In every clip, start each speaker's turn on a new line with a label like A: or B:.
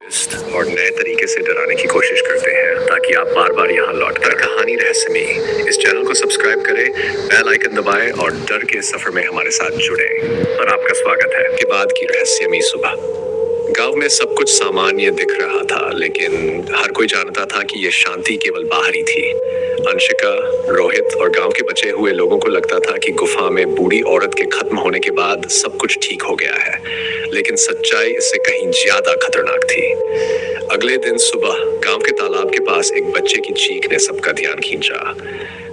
A: और नए तरीके से डराने की कोशिश करते हैं ताकि आप बार बार यहाँ लौटकर कहानी रहस्यमयी इस चैनल को सब्सक्राइब करें, बेल आइकन दबाएं और डर के सफर में हमारे साथ जुड़े। और आपका स्वागत है के बाद की रहस्यमयी सुबह। गांव में सब कुछ सामान्य दिख रहा था, लेकिन हर कोई जानता था कि यह शांति केवल बाहरी थी। अंशिका, रोहित और गांव के बचे हुए लोगों को लगता था कि गुफा में बूढ़ी औरत के खत्म होने के बाद सब कुछ ठीक हो गया है, लेकिन सच्चाई इससे कहीं ज्यादा खतरनाक थी। अगले दिन सुबह गांव के तालाब के पास एक बच्चे की चीख ने सबका ध्यान खींचा।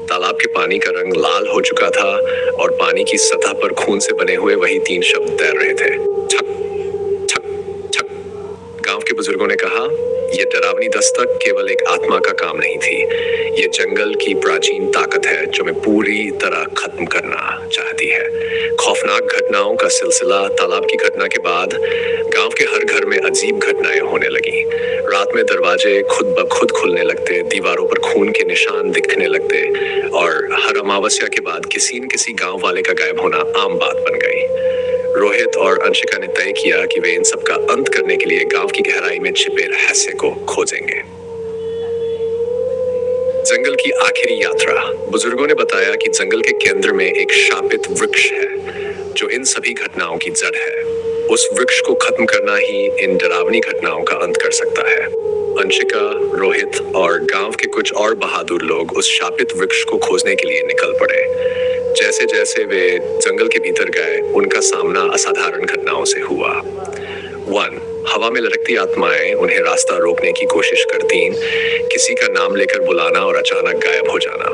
A: तालाब के पानी का रंग लाल हो चुका था और पानी की सतह पर खून से बने हुए वही 3 शब्द तैर रहे थे, छक छक छक। गांव के बुजुर्गों ने कहा, यह डरावनी दस्तक केवल एक आत्मा का काम नहीं थी, ये जंगल की प्राचीन ताकत है जो मैं पूरी तरह खत्म करना चाहती है। खौफनाक घटनाओं का सिलसिला। तालाब की घटना के बाद गांव के हर घर में अजीब घटनाएं होने लगी। रात में दरवाजे खुद ब खुद खुलने लगते, दीवारों पर खून के निशान दिखने लगते और हर अमावस्या के बाद किसी न किसी गांव वाले का गायब होना आम बात बन गई। रोहित और अंशिका ने तय किया कि वे इन सब का अंत करने के लिए गांव की गहराई में छिपे रहस्य को खोजेंगे। जंगल की आखिरी यात्रा। बुजुर्गों ने बताया कि जंगल के केंद्र में एक शापित वृक्ष है जो इन सभी घटनाओं की जड़ है। उस वृक्ष को खत्म करना ही इन डरावनी घटनाओं का अंत कर सकता है। अंशिका, रोहित और गांव के कुछ और बहादुर लोग उस शापित वृक्ष को खोजने के लिए निकल पड़े। जैसे जैसे वे जंगल के भीतर गए, उनका सामना असाधारण घटनाओं से हुआ। 1. हवा में लटकती आत्माएं उन्हें रास्ता रोकने की कोशिश करती, किसी का नाम लेकर बुलाना और अचानक गायब हो जाना।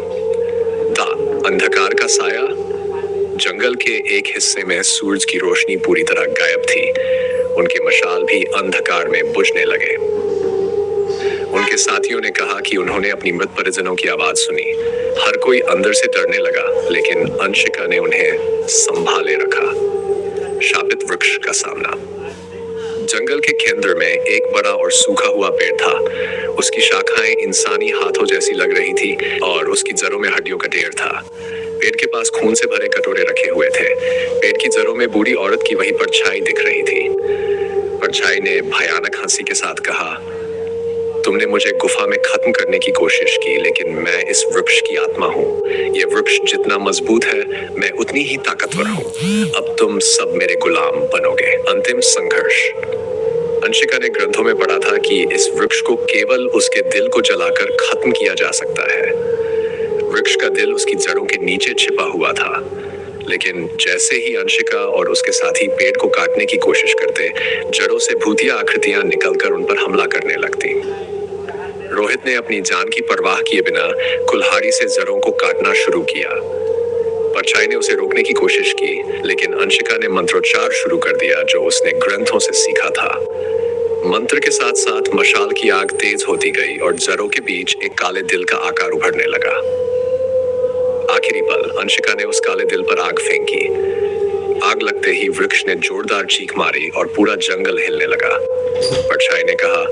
A: अंधकार का साया। जंगल के एक हिस्से में सूरज की रोशनी पूरी तरह गायब थी, उनके मशाल भी अंधकार में बुझने लगे। उनके साथियों ने कहा कि उन्होंने अपनी मृत परिजनों की आवाज सुनी। हर कोई अंदर से डरने लगा, लेकिन अंशिका ने उन्हें संभाले रखा। शापित वृक्ष का सामना। जंगल के केंद्र में एक बड़ा और सूखा हुआ पेड़ था। उसकी शाखाएं इंसानी हाथों जैसी लग रही थी और उसकी जड़ों में हड्डियों का ढेर था। पेड़ के पास खून से भरे कटोरे रखे हुए थे। पेड़ की जड़ों में बूढ़ी औरत की वही परछाई दिख रही थी। परछाई ने भयानक हंसी के साथ कहा, तुमने मुझे गुफा में खत्म करने की कोशिश की, लेकिन मैं इस वृक्ष की आत्मा हूँ। यह वृक्ष जितना मजबूत है, मैं उतनी ही ताकतवर हूँ। अब तुम सब मेरे गुलाम बनोगे। अंतिम संघर्ष। अंशिका ने ग्रंथों में पढ़ा था कि इस वृक्ष को केवल उसके दिल को जलाकर खत्म किया जा सकता है। वृक्ष का दिल उसकी जड़ों के नीचे छिपा हुआ था, लेकिन जैसे ही अंशिका और उसके साथी पेड़ को काटने की कोशिश करते, जड़ों से भूतिया आकृतियां निकलकर उन पर हमला करने लगती। रोहित ने अपनी जान की परवाह किए बिना कुल्हाड़ी से जड़ों को काटना शुरू किया। परछाई ने उसे रोकने की कोशिश की, लेकिन अंशिका ने मंत्रोच्चार शुरू कर दिया जो उसने ग्रंथों से सीखा था। मंत्र के साथ साथ मशाल की आग तेज होती गई और जड़ों के बीच एक काले दिल का आकार उभरने लगा। आखिरी पल, अंशिका ने उस काले दिल पर आग फेंकी। आग लगते ही वृक्ष ने जोरदार चीख मारी और पूरा जंगल हिलने लगा। परछाई ने कहा,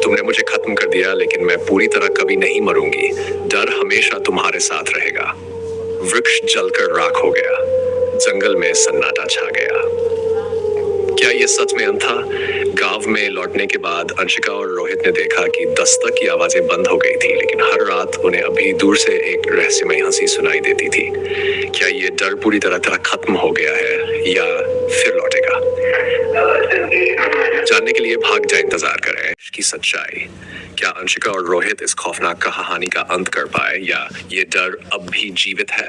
A: तुमने मुझे खत्म कर दिया, लेकिन मैं पूरी तरह कभी नहीं मरूंगी। डर हमेशा तुम्हारे साथ रहेगा। वृक्ष जलकर राख हो गया। जंगल में सन्नाटा छा गया। क्या यह सच में अंत था? गांव में लौटने के बाद अंशिका और रोहित ने देखा कि दस्तक की आवाजें बंद हो गई थी, लेकिन हर रात उन्हें अभी दूर से एक रहस्यमय हंसी सुनाई देती थी। क्या ये डर पूरी तरह खत्म हो गया है या फिर लौटेगा? जानने के लिए भाग जाए, इंतजार करें की सच्चाई। क्या अंशिका और रोहित इस खौफनाक कहानी का अंत कर पाए या ये डर अब भी जीवित है?